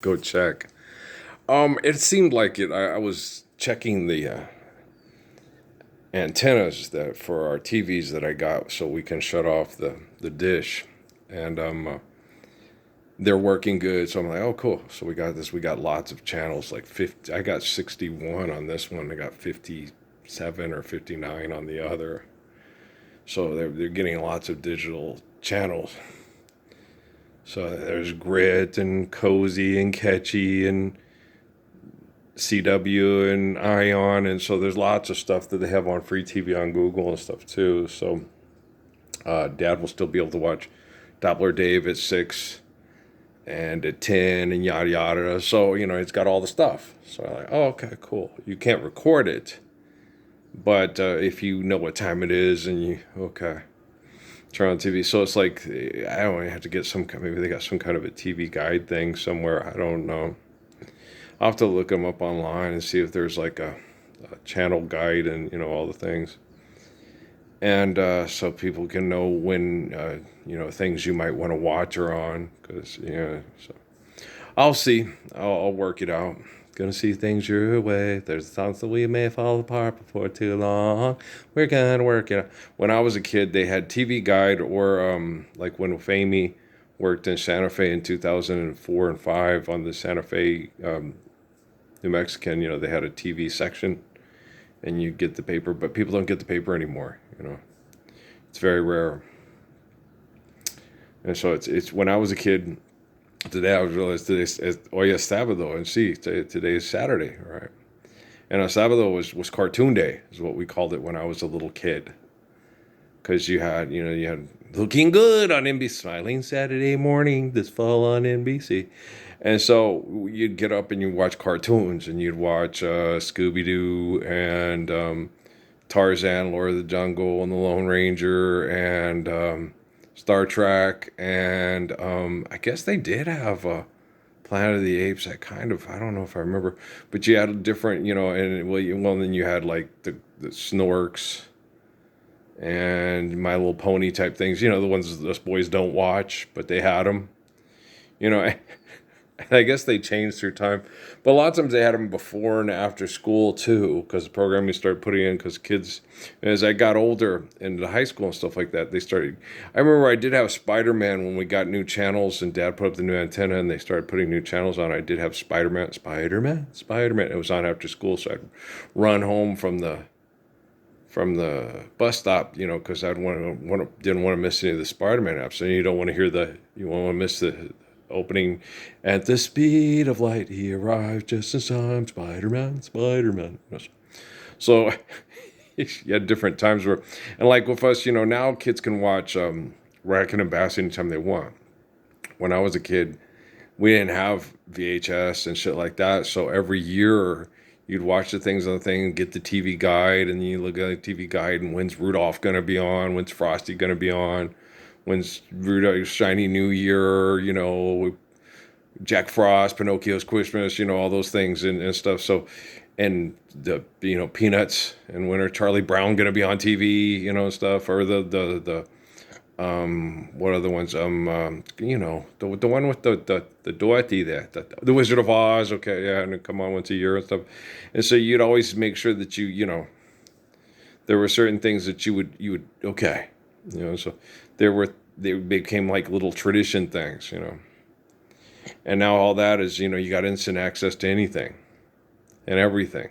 Go check. It seemed like it. I was checking the antennas that for our TVs that I got, so we can shut off the dish, and they're working good. So I'm like, oh, cool. So we got this. We got lots of channels, like 50. I got 61 on this one. I got 57 or 59 on the other. So they're getting lots of digital channels. So there's Grit and Cozy and Catchy and CW and Ion, and so there's lots of stuff that they have on free TV on Google and stuff too. So Dad will still be able to watch Doppler Dave at 6 and at 10 and yada yada. So it's got all the stuff. So I'm like, oh, okay, cool. You can't record it, but if you know what time it is and you turn on TV. So it's like I don't know, you have to get maybe they got some kind of a TV guide thing somewhere. I don't know. I'll have to look them up online and see if there's like a channel guide and all the things, and so people can know when things you might want to watch are on. Because so I'll see. I'll work it out. Gonna see things your way. There's times that we may fall apart before too long. We're gonna work it out. When I was a kid, they had TV Guide, or like when Famey worked in Santa Fe in 2004 and 5 on the Santa Fe New Mexican. They had a TV section, and you get the paper, but people don't get the paper anymore. It's very rare. And so it's when I was a kid. Today I was realized today's hoy es sábado, and see today is Saturday, right? And sábado was cartoon day, is what we called it when I was a little kid, because you had looking good on NBC, smiling Saturday morning this fall on NBC, and so you'd get up and you'd watch cartoons, and you'd watch Scooby Doo and Tarzan, Lord of the Jungle, and the Lone Ranger, and Star Trek, and I guess they did have Planet of the Apes. I don't know if I remember, but you had a different, and then you had like the Snorks and My Little Pony type things, the ones that us boys don't watch, but they had them, you know. I guess they changed through time, but a lot of times they had them before and after school too, because the programming started putting in. Because kids, as I got older into high school and stuff like that, they started. I remember I did have Spider-Man when we got new channels, and Dad put up the new antenna, and they started putting new channels on. I did have Spider-Man, Spider-Man, Spider-Man. It was on after school, so I'd run home from the bus stop, because didn't want to miss any of the Spider-Man apps, and you don't want to you want to miss the opening. At the speed of light he arrived just in time, Spider-Man, Spider-Man. So you had different times where, and like with us, now kids can watch Rankin and Bass anytime they want. When I was a kid, we didn't have VHS and shit like that, so every year you'd watch the things on the thing, get the TV guide, and you look at the TV guide, and when's Rudolph gonna be on, when's Frosty gonna be on, when's Rudolph's Shiny New Year, Jack Frost, Pinocchio's Christmas, all those things and stuff. So, and the Peanuts and when are Charlie Brown gonna be on TV, and stuff, or the what are the ones the one with the Dorothy there, the Wizard of Oz, okay, yeah, and it come on once a year and stuff, and so you'd always make sure that there were certain things that you would okay, so they became like little tradition things, and now all that is, you got instant access to anything and everything.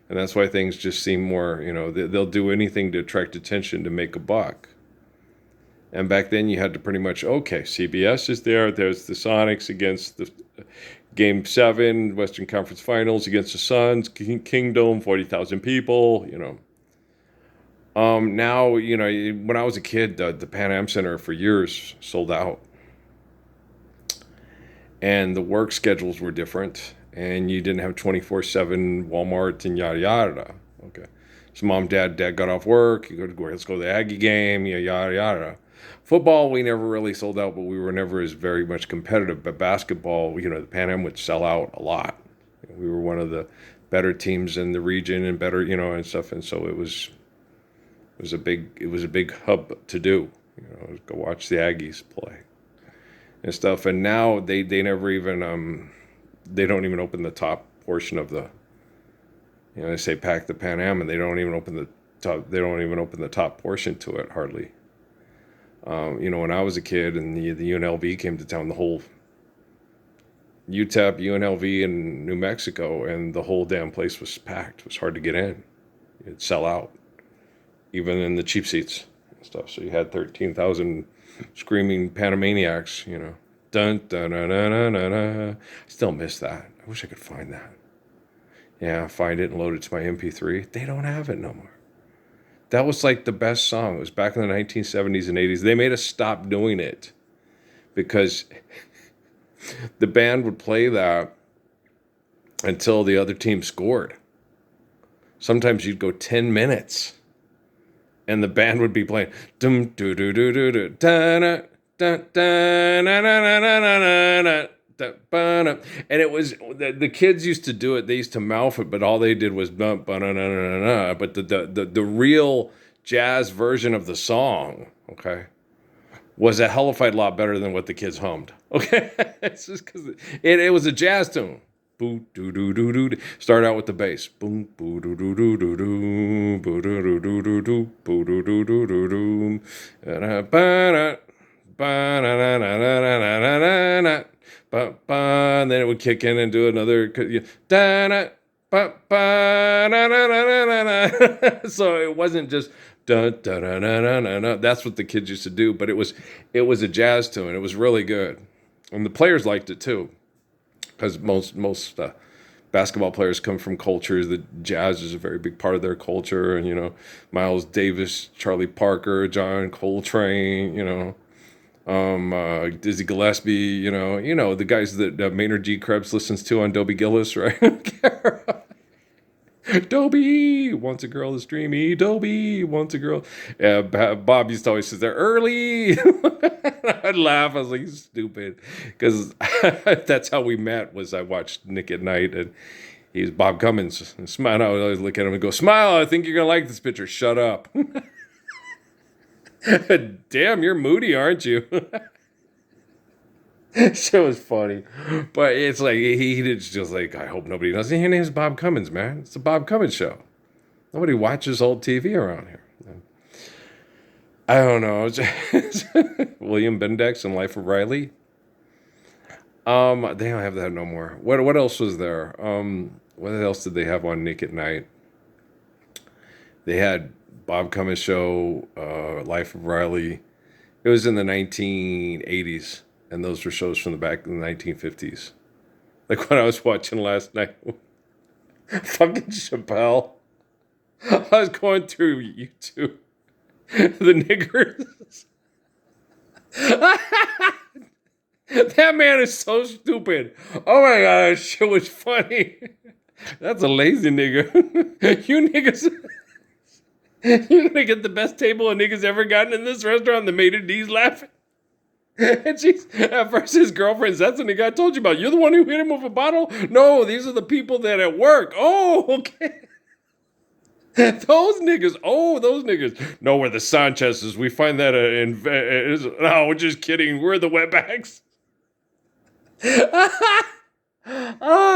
And that's why things just seem more, they'll do anything to attract attention to make a buck. And back then you had to pretty much, okay, CBS is there. There's the Sonics against the Game 7, Western Conference Finals against the Suns, Kingdom, 40,000 people, Now, when I was a kid, the Pan Am Center for years sold out. And the work schedules were different, and you didn't have 24/7 Walmart and yada yada. Okay, so dad got off work. You let's go to the Aggie game, yada yada. Football, we never really sold out, but we were never as very much competitive. But basketball, the Pan Am would sell out a lot. We were one of the better teams in the region and better, and stuff. And so it was a big hub to do. Go watch the Aggies play and stuff. And now they never even they don't even open the top portion of the, they say pack the Pan Am, and they don't even open the top. They don't even open the top portion to it hardly. When I was a kid and the UNLV came to town, the whole UTEP, UNLV, and New Mexico, and the whole damn place was packed. It was hard to get in. It'd sell out, even in the cheap seats and stuff. So you had 13,000 screaming Panamaniacs, Dun, dun, dun, dun, dun, dun, dun. I still miss that. I wish I could find that. Yeah, find it and load it to my MP3. They don't have it no more. That was like the best song. It was back in the 1970s and 80s. They made us stop doing it because the band would play that until the other team scored. Sometimes you'd go 10 minutes and the band would be playing dum doo doo doo doo doo da da da na na na na na na. And it was the kids used to do it. They used to mouth it, but all they did was but the real jazz version of the song, okay, was a hellified lot better than what the kids hummed. Okay, it's just because it was a jazz tune. Boo doo doo doo doo. Start out with the bass. Boom boo doo doo doo doo doo. Boo doo doo doo doo doo. Boo doo doo doo doo doo. And then it would kick in and do another. So it wasn't just. That's what the kids used to do, but it was a jazz tune. It was really good, and the players liked it too, because most basketball players come from cultures that jazz is a very big part of their culture, and Miles Davis, Charlie Parker, John Coltrane, Dizzy Gillespie, the guys that Maynard G. Krebs listens to on Dobie Gillis, right? Dobie wants a girl that's dreamy. Dobie wants a girl. Yeah, Bob used to always say, "They're early." I'd laugh. I was like, stupid, because that's how we met. Was I watched Nick at Night, and he's Bob Cummins. And smile. I would always look at him and go, "Smile. I think you're gonna like this picture. Shut up." Damn, you're moody, aren't you? Shit was funny, but it's like he did just like, I hope nobody knows. His name's Bob Cummins, man. It's the Bob Cummins show. Nobody watches old TV around here. I don't know. William Bendix and Life of Riley. They don't have that no more. What else was there? What else did they have on Nick at Night? They had Bob Cummins show, Life of Riley. It was in the 1980s. And those were shows from the back in the 1950s. Like when I was watching last night, fucking Chappelle. I was going through YouTube. The niggers. That man is so stupid. Oh my gosh, it was funny. That's a lazy nigger. You niggas. You're going to get the best table a nigga's ever gotten in this restaurant. The maitre d's laughing. And she's at first his girlfriend, that's the nigga I told you about. You're the one who hit him with a bottle? No, these are the people that at work. Oh, okay. Those niggas. Oh, those niggas. No, we're the Sanchez's. We find that no, we're just kidding. We're the wetbacks. I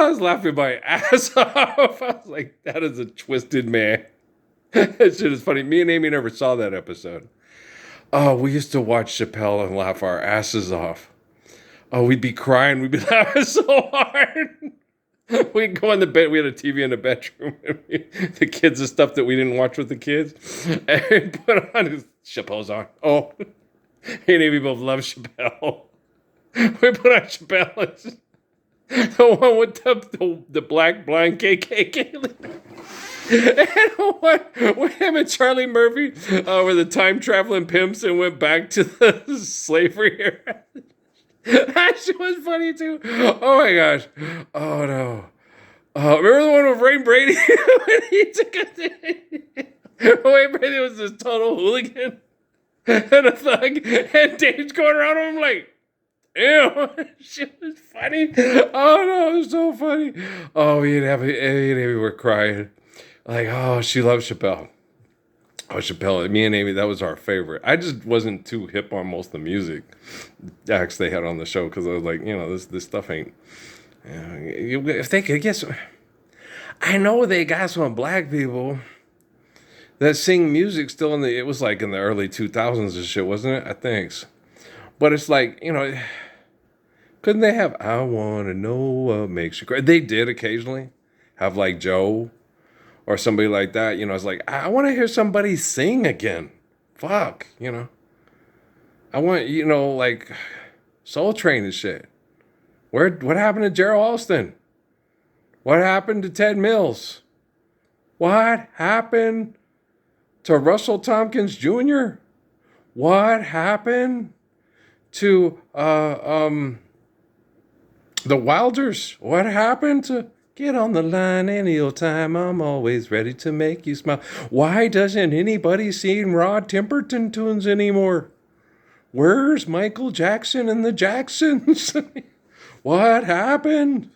was laughing my ass off. I was like, that is a twisted man. That shit is funny. Me and Amy never saw that episode. Oh, we used to watch Chappelle and laugh our asses off. Oh, we'd be crying. We'd be laughing so hard. We'd go in the bed. We had a TV in the bedroom. The kids, the stuff that we didn't watch with the kids. And we'd put on Chappelle's on. Oh, he and Amy both love Chappelle. We put on Chappelle. The one with the black blind KKK. And when him and Charlie Murphy were the time traveling pimps and went back to the slavery era. That shit was funny too. Oh my gosh. Oh no. Remember the one with Wayne Brady? When he took Wayne Brady was this total hooligan and a thug, and Dave's going around him like, ew, shit was funny. Oh no, it was so funny. Oh, he and Amy were crying. Like, oh, she loves Chappelle. Oh, Chappelle. Me and Amy, that was our favorite. I just wasn't too hip on most of the music acts they had on the show because I was like, this stuff ain't If they could get some, I know they got some black people that sing music still it was like in the early 2000s and shit, wasn't it? I think. But it's like, couldn't they have I Want to Know What Makes You Cry? They did occasionally have like Joe or somebody like that. It's like, I want to hear somebody sing again. Fuck, I want, like Soul Train and shit. What happened to Gerald Alston? What happened to Ted Mills? What happened to Russell Tompkins Jr.? What happened to the Wilders? What happened to Get on the Line any old time? I'm always ready to make you smile. Why doesn't anybody sing Rod Temperton tunes anymore? Where's Michael Jackson and the Jacksons? What happened?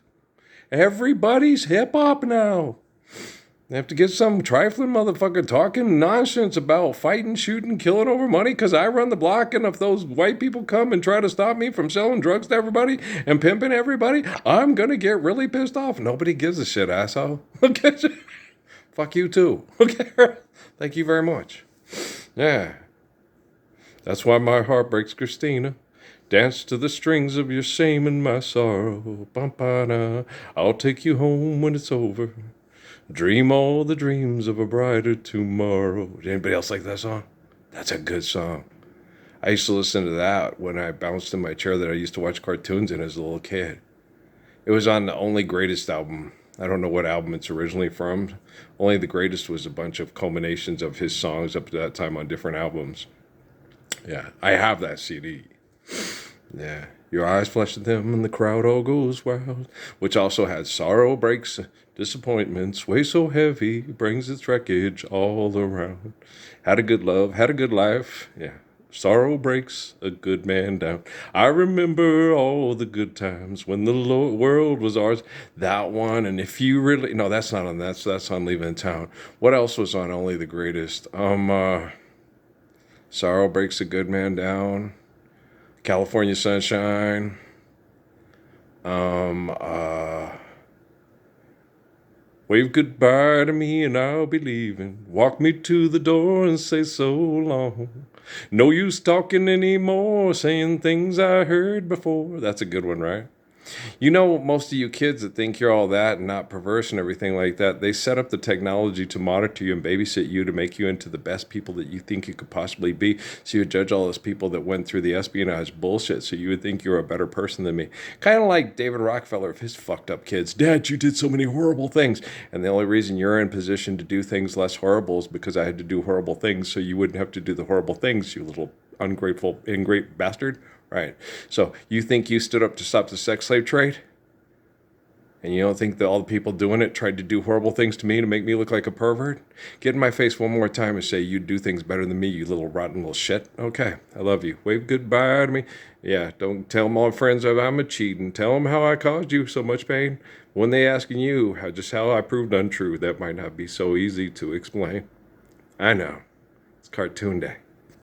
Everybody's hip hop now. They have to get some trifling motherfucker talking nonsense about fighting, shooting, killing over money because I run the block, and if those white people come and try to stop me from selling drugs to everybody and pimping everybody, I'm going to get really pissed off. Nobody gives a shit, asshole. Okay. Fuck you too. Okay. Thank you very much. Yeah. That's why my heart breaks, Christina. Dance to the strings of your shame and my sorrow. Bum-ba-da. I'll take you home when it's over. Dream all the dreams of a brighter tomorrow. Did anybody else like that song? That's a good song. I used to listen to that when I bounced in my chair that I used to watch cartoons in as a little kid. It was on the Only Greatest album. I don't know what album it's originally from. Only the Greatest was a bunch of culminations of his songs up to that time on different albums. Yeah, I have that CD. Yeah. Your eyes flash at them and the crowd all goes wild. Which also had Sorrow Breaks, Disappointments, Weigh So Heavy, Brings Its Wreckage All Around. Had a Good Love, Had a Good Life. Yeah. Sorrow breaks a good man down. I remember all the good times when the world was ours. That one. And if you really... No, that's not on that. That's on Leaving Town. What else was on Only the Greatest? Sorrow Breaks a Good Man Down. California Sunshine. Wave goodbye to me and I'll be leaving. Walk me to the door and say so long. No use talking anymore, saying things I heard before. That's a good one, right? Most of you kids that think you're all that and not perverse and everything like that, they set up the technology to monitor you and babysit you to make you into the best people that you think you could possibly be. So you would judge all those people that went through the espionage bullshit, so you would think you were a better person than me. Kind of like David Rockefeller of his fucked up kids. Dad, you did so many horrible things. And the only reason you're in position to do things less horrible is because I had to do horrible things so you wouldn't have to do the horrible things, you little ungrateful, ingrate bastard. Right. So you think you stood up to stop the sex slave trade? And you don't think that all the people doing it tried to do horrible things to me to make me look like a pervert? Get in my face one more time and say you do things better than me, you little rotten little shit. Okay, I love you. Wave goodbye to me. Yeah, don't tell my friends I'm a cheating. Tell them how I caused you so much pain. When they asking you how I proved untrue, that might not be so easy to explain. I know. It's cartoon day.